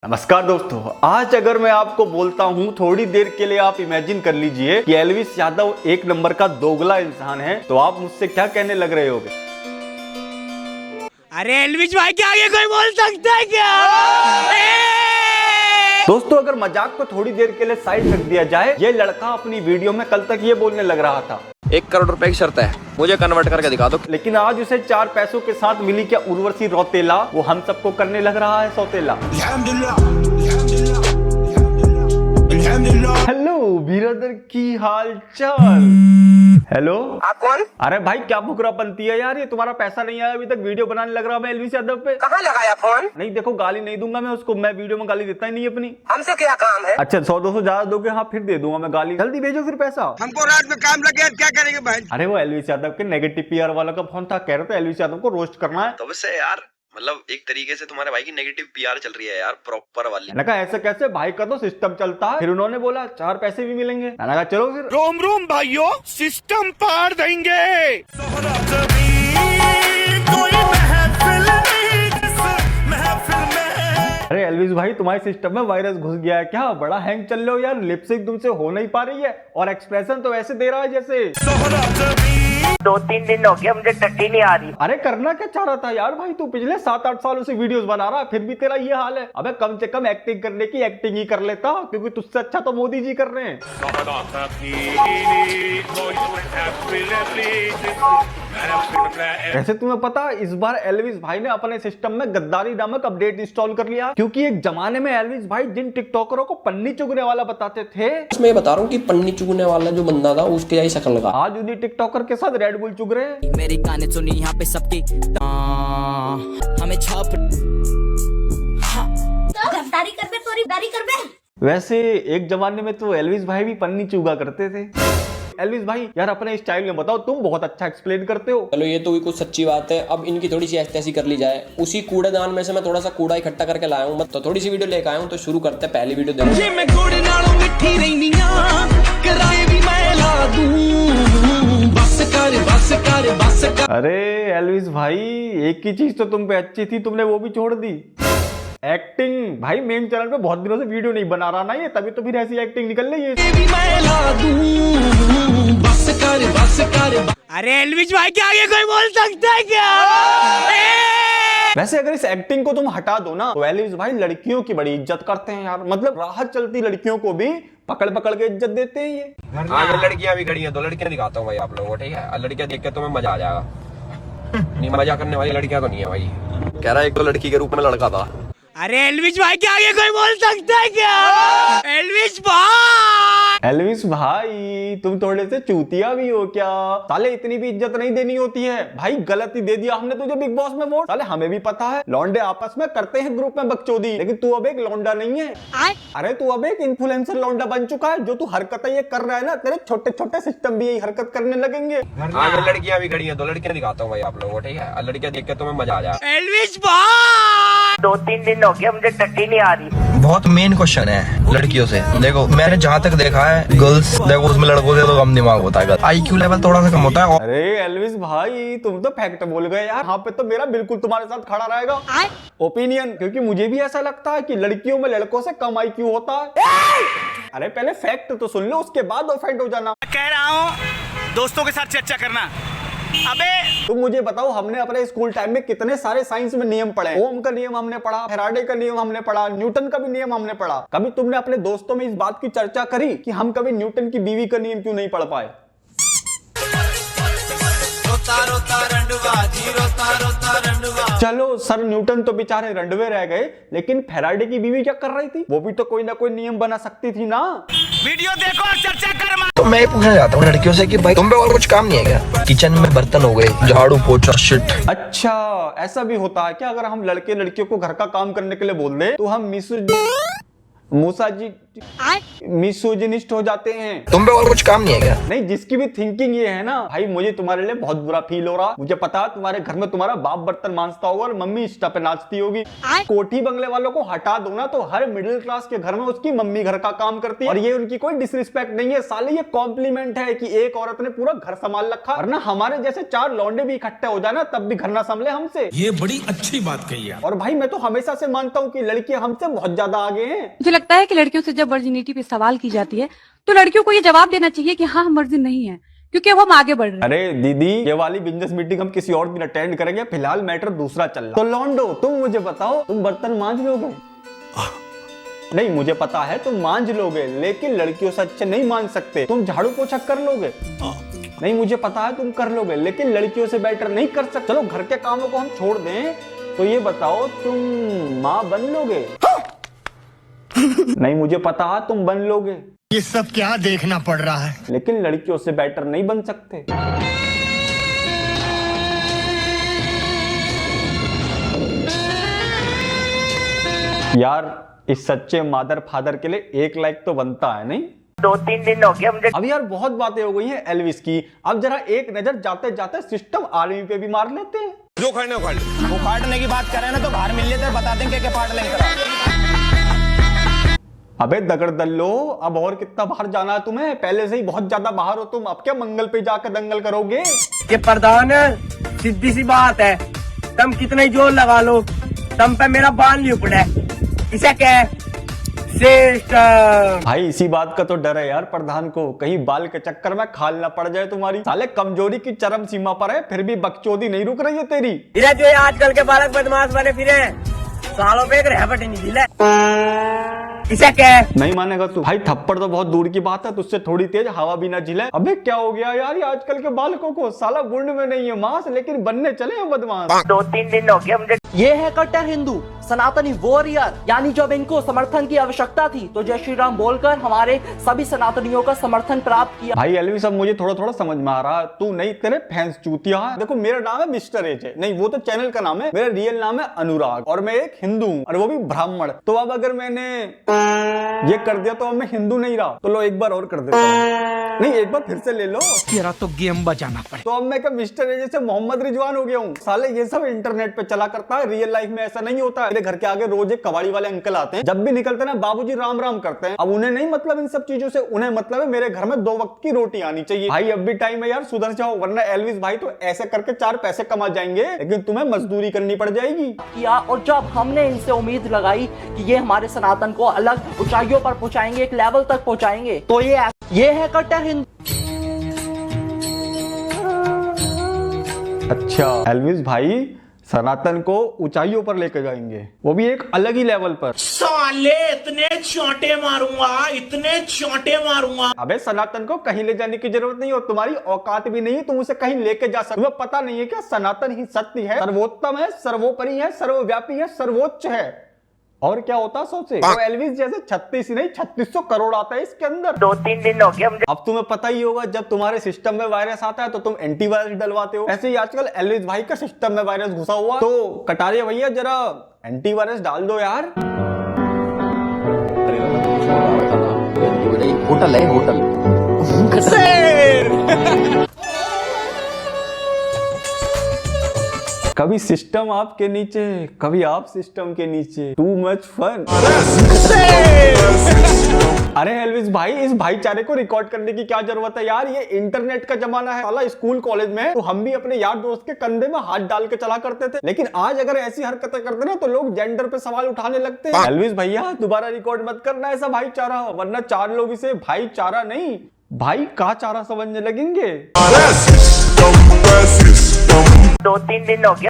नमस्कार दोस्तों, आज अगर मैं आपको बोलता हूं थोड़ी देर के लिए आप इमेजिन कर लीजिए कि एल्विस यादव एक नंबर का दोगला इंसान है, तो आप मुझसे क्या कहने लग रहे होगे? अरे एल्विस भाई के आगे कोई बोल सकता है क्या? दोस्तों, अगर मजाक को थोड़ी देर के लिए साइड रख दिया जाए, ये लड़का अपनी वीडियो में कल तक ये बोलने लग रहा था 1 करोड़ रुपए की शर्त है, मुझे कन्वर्ट करके दिखा दो। लेकिन आज उसे 4 पैसों के साथ मिली क्या उर्वशी रौतेला, वो हम सबको करने लग रहा है सौतेला। हेलो बिरादर, की हाल चाल? हेलो, आप कौन? अरे भाई क्या भुकरा बनती है यार, ये तुम्हारा पैसा नहीं आया अभी तक, वीडियो बनाने लग रहा मैं एल्विस यादव पे। कहाँ लगाया फोन? नहीं देखो, गाली नहीं दूंगा मैं उसको, मैं वीडियो में गाली देता ही नहीं अपनी। हमसे क्या काम है? अच्छा 100-200 ज्यादा दोगे? हाँ फिर दे दूंगा मैं गाली, जल्दी भेजो फिर पैसा। हमको रात में काम लगे, क्या करेंगे भाई? अरे वो एल्विस यादव के नेगेटिव पीआर वाला का फोन था, कह रहे थे एल्विस यादव को रोस्ट करना है। तो वैसे यार मतलब एक तरीके से तुम्हारे भाई की नेगेटिव पीआर चल रही है यार, प्रॉपर वाली। मैंने कहा ऐसे कैसे, भाई का तो सिस्टम चलता है। फिर उन्होंने बोला 4 पैसे भी मिलेंगे, मैंने कहा चलो फिर। रोम रोम भाइयों, सिस्टम पार देंगे। अरे एल्विस भाई, तुम्हारे सिस्टम में वायरस घुस गया है क्या? बड़ा हैंग चल रहे हो यार, लिपसिंग तुमसे हो नहीं पा रही है और एक्सप्रेशन तो ऐसे दे रहा है जैसे 2-3 दिन हो गया, मुझे टट्टी नहीं आ रही। अरे करना क्या चाह रहा था यार भाई, तू पिछले 7-8 सालों से वीडियोस बना रहा है, फिर भी तेरा ये हाल है। अबे कम से कम एक्टिंग करने की एक्टिंग ही कर लेता, क्योंकि तुझसे अच्छा तो मोदी जी कर रहे हैं। वैसे तुम्हें पता, इस बार एल्विस भाई ने अपने सिस्टम में गद्दारी नामक अपडेट इंस्टॉल कर लिया, क्योंकि एक जमाने में एल्विस भाई जिन टिकटॉकरों को पन्नी चुगने वाला बताते थे, मैं बता रहा हूँ कि पन्नी चुगने वाला जो बंदा था उसके जैसी शक्ल लगा। आज उन्हीं टिकटॉकर के साथ रेड बुल चुग रहे हैं। मेरी गाने सुनी यहाँ पे सबकी, हमें छाप गद्दारी कर बे, सॉरी दारी कर बे। वैसे एक जमाने में तो एल्विस भाई भी पन्नी चुगा करते थे। एल्विस भाई यार अपने स्टाइल में बताओ, तुम बहुत अच्छा एक्सप्लेन करते हो। चलो ये तो भी कुछ सच्ची बात है, अब इनकी थोड़ी सी ऐसी कर ली जाए। उसी कूड़ेदान में से मैं थोड़ा सा कूड़ा इकट्ठा करके लाया हूँ, तो थोड़ी सी वीडियो लेकर आया हूँ। तो शुरू करते हैं, पहली वीडियो देखो। अरे एल्विस भाई, एक ही चीज तो तुम पे अच्छी थी, तुमने वो भी छोड़ दी, एक्टिंग। भाई मेन चैनल पे बहुत दिनों से वीडियो नहीं बना रहा ना ये, तभी तो फिर ऐसी एक्टिंग निकल रही है। अरे एल्विस भाई के आगे कोई बोल सकता है क्या? वैसे अगर इस एक्टिंग को तुम हटा दो ना, तो एल्विस भाई लड़कियों की बड़ी इज्जत करते हैं यार, मतलब राहत चलती लड़कियों को भी पकड़ पकड़ के इज्जत देते हैं ये। आगे लड़कियां भी खड़ी हैं, तो लड़कियां दिखाता हूँ भाई आप लोगों को, ठीक है? लड़कियां देख के तुम्हें मजा आ जाएगा। नहीं, मजा करने वाली लड़कियां तो नहीं है भाई। कह रहा है एक तो लड़की के रूप में लड़का था। अरे एल्विस भाई के आगे कोई बोल सकता है क्या? एल्विस भाई, एल्विस भाई तुम थोड़े से चूतिया भी हो क्या? साले इतनी भी इज्जत नहीं देनी होती है भाई, गलत ही दे दिया हमने तुझे बिग बॉस में वोट। साले हमें भी पता है लौंडे आपस में करते हैं ग्रुप में बकचोदी, लेकिन तू अब एक लौंडा नहीं है। अरे तू अब एक इन्फ्लुएंसर लौंडा बन चुका है। जो तू हरकतें ये कर रहा है ना, तेरे छोटे छोटे सिस्टम भी यही हरकत करने लगेंगे। आगे लड़कियां भी खड़ी हैं, तो लड़कियां दिखाता हूँ भाई आप लोगों को, ठीक है? लड़कियां देख के तुम्हें मजा आ जाएगा। एल्विस भाई, 2-3 दिन हो गया, मुझे टट्टी नहीं आ रही। बहुत मेन क्वेश्चन है लड़कियों से। देखो मैंने जहाँ तक देखा है, गर्ल्स देखो उसमें लड़कों से तो कम दिमाग होता है, आईक्यू लेवल थोड़ा सा कम होता है। अरे एल्विस भाई तुम तो फैक्ट बोल गए यार, यहाँ पे तो मेरा बिल्कुल तुम्हारे साथ खड़ा रहेगा ओपिनियन, क्योंकि मुझे भी ऐसा लगता है कि लड़कियों में लड़कों से कम आईक्यू होता है। अरे पहले फैक्ट तो सुन लो, उसके बाद ऑफेंड हो जाना। कह रहा हूँ दोस्तों के साथ चर्चा करना। अबे तुम मुझे बताओ, हमने अपने स्कूल टाइम में कितने सारे साइंस में नियम पढ़े? ओम का नियम हमने पढ़ा, फैराडे का नियम हमने पढ़ा, न्यूटन का भी नियम हमने पढ़ा। कभी तुमने अपने दोस्तों में इस बात की चर्चा करी कि हम कभी न्यूटन की बीवी का नियम क्यों नहीं पढ़ पाए? चलो सर न्यूटन तो बेचारे रंडवे रह गए, लेकिन फैराडे की बीवी क्या कर रही थी? वो भी तो कोई ना कोई नियम बना सकती थी ना। वीडियो देखो और चर्चा कर। तो मैं पूछना चाहता हूँ लड़कियों से कि भाई तुम पे और कुछ काम नहीं है क्या? किचन में बर्तन हो गए, झाड़ू पोछा, शिट। अच्छा ऐसा भी होता है क्या? अगर हम लड़के लड़कियों को घर का काम करने के लिए बोल दे, तो हम मूसा जी मिसोजिनिस्ट हो जाते हैं। तुम पे और कुछ काम नहीं है क्या? नहीं, जिसकी भी थिंकिंग ये है ना भाई, मुझे तुम्हारे लिए बहुत बुरा फील हो रहा। मुझे पता है तुम्हारे घर में तुम्हारा बाप बर्तन मांजता होगा और मम्मी इंस्टा पे नाचती होगी। कोठी बंगले वालों को हटा दो ना तो हर मिडिल क्लास के घर में उसकी मम्मी घर का काम करती है, और ये उनकी कोई डिसरिस्पेक्ट नहीं है साले, ये कॉम्प्लीमेंट है कि एक औरत ने पूरा घर संभाल रखा। वरना हमारे जैसे 4 लौंडे भी इकट्ठे हो जाए ना तब भी घर ना संभले हमसे। ये बड़ी अच्छी बात कही है। और भाई मैं तो हमेशा से मानता हूँ कि लड़कियां हमसे बहुत ज्यादा आगे हैं। मुझे लगता है कि लड़कियों से जब वर्जिनिटी पे सवाल की जाती है तो लड़कियों को ये जवाब देना चाहिए कि हाँ हम वर्जिन नहीं है, क्योंकि अब हम आगे बढ़ रहे हैं। अरे दीदी, ये वाली बिजनेस मीटिंग हम किसी और दिन अटेंड करेंगे, फिलहाल मैटर दूसरा चल रहा। तो लौंडो, तुम मुझे बताओ, तुम बर्तन मांज लोगे? नहीं, मुझे पता है तुम मांज लोगे, लेकिन लड़कियों से अच्छे नहीं मांज सकते। तुम झाड़ू पोछा कर लोगे? नहीं, मुझे पता है तुम कर लोगे, लेकिन लड़कियों से बेटर नहीं कर सकते। चलो घर के कामों को हम छोड़ दें, तो ये बताओ तुम माँ बन लोगे? नहीं, मुझे पता है तुम बन लोगे। ये सब क्या देखना पड़ रहा है? लेकिन लड़कियों से बेटर नहीं बन सकते। यार, इस सच्चे मादर फादर के लिए 1 लाइक तो बनता है नहीं? 2-3 दिन हो गया मुझे। अब यार बहुत बातें हो गई हैं एल्विस की, अब जरा एक नजर जाते जाते सिस्टम आर्मी पे भी मार लेते हैं। जो खड़ने उखाड़ ले। वो फाड़ने की बात करें ना तो बाहर मिल लेते, बता देंगे क्या फाड़ लेंगे। अबे दगड़ दल्लो, अब और कितना बाहर जाना है तुम्हें? पहले से ही बहुत ज्यादा बाहर हो तुम, अब क्या मंगल पे जाकर दंगल करोगे? ये प्रधान है, सीधी सी बात है, तुम कितना ही जोर लगा लो, तुम पे मेरा बाल नहीं उपड़ा है। इसे क्या है? भाई इसी बात का तो डर है यार प्रधान को, कहीं बाल के चक्कर में खाल ना पड़ जाए तुम्हारी। साले कमजोरी की चरम सीमा पर है, फिर भी बकचोदी नहीं रुक रही है तेरी। इधर जो आजकल के बालक बदमाश बने फिरे, सालों पे एक रहबट नहीं दिला। इसे क्या है? नहीं मानेगा तू। भाई थप्पड़ तो बहुत दूर की बात है, तुझसे थोड़ी तेज हवा भी ना झिले। अबे क्या हो गया यार ये आजकल के बालकों को? साला गुंड में नहीं है मांस, लेकिन बनने चले हैं बदमाश। 2-3 दिन हो गया मुझे। ये है कट्टर हिंदू सनातनी वॉरियर, यानी जब इनको समर्थन की आवश्यकता थी तो जय श्री राम बोलकर हमारे सभी सनातनियों का समर्थन प्राप्त किया। भाई एलवी, सब मुझे थोड़ा थोड़ा समझ में आ रहा है, तू नहीं तेरे फैंस चूतिया है। देखो मेरा नाम है मिस्टर एजे, नहीं वो तो चैनल का नाम है, मेरा रियल नाम है अनुराग, और मैं एक हिंदू हूँ, और वो भी ब्राह्मण। तो अब अगर मैंने ये कर दिया तो अब मैं हिंदू नहीं रहा, तो लो एक बार और कर देता हूँ। नहीं, एक बार फिर से ले लो। तेरा तो गेम बजाना पड़े। तो अब मैं क्या मिस्टर एजे से मोहम्मद रिजवान हो गया हूँ? साले ये सब इंटरनेट पे चला करता है, रियल लाइफ में ऐसा नहीं होता है। मेरे घर के आगे रोज एक कबाड़ी वाले अंकल आते हैं, जब भी निकलते ना बाबूजी राम राम करते हैं। अब उन्हें नहीं मतलब इन सब चीजों से, उन्हें मतलब है मेरे घर में 2 वक्त की रोटी आनी चाहिए। भाई अब भी टाइम है यार, सुधर जाओ, वरना एल्विस भाई तो ऐसे करके 4 पैसे कमा जाएंगे, लेकिन तुम्हें मजदूरी करनी पड़ जाएगी। किया, और जब हमने इनसे उम्मीद लगाई कि ये हमारे सनातन को अलग ऊंचाइयों पर पहुंचाएंगे, एक लेवल तक पहुंचाएंगे, तो ये है कट्टर हिंदू। अच्छा एल्विस भाई सनातन को ऊंचाइयों पर लेकर जाएंगे, वो भी एक अलग ही लेवल पर। साले इतने चोंटे मारूंगा, इतने चोंटे मारूंगा। अबे सनातन को कहीं ले जाने की जरूरत नहीं, और तुम्हारी औकात भी नहीं है, तुम उसे कहीं लेके जा सकते। तुम्हें पता नहीं है क्या सर्वोत्तम ही सत्य है, सर्वोत्तम है, सर्वोपरि है, सर्वव्यापी है, सर्वोच्च है। और क्या होता सोचे? तो एल्विस जैसे 36 नहीं 3600 करोड़ आता है इसके अंदर। 2-3 दिन हो गया मुझे। अब तुम्हें पता ही होगा, जब तुम्हारे सिस्टम में वायरस आता है तो तुम एंटीवायरस डलवाते हो। ऐसे ही आजकल एल्विस भाई का सिस्टम में वायरस घुसा हुआ, तो कटारिया भैया जरा एंटीवायरस डाल दो यार। होटल है होटल। कभी सिस्टम आपके नीचे, कभी आप सिस्टम के नीचे, टू मच फन। अरे एल्विस भाई, इस भाईचारे को रिकॉर्ड करने की क्या जरूरत है यार, ये इंटरनेट का जमाना है। साला स्कूल कॉलेज में तो हम भी अपने यार दोस्त के कंधे में हाथ डाल के चला करते थे, लेकिन आज अगर ऐसी हरकतें करते ना तो लोग जेंडर पे सवाल उठाने लगते हैं। एल्विस भैया दोबारा रिकॉर्ड मत करना ऐसा भाईचारा, वरना 4 लोग इसे भाईचारा नहीं भाई का चारा समझने लगेंगे। 2-3 दिन हो गया।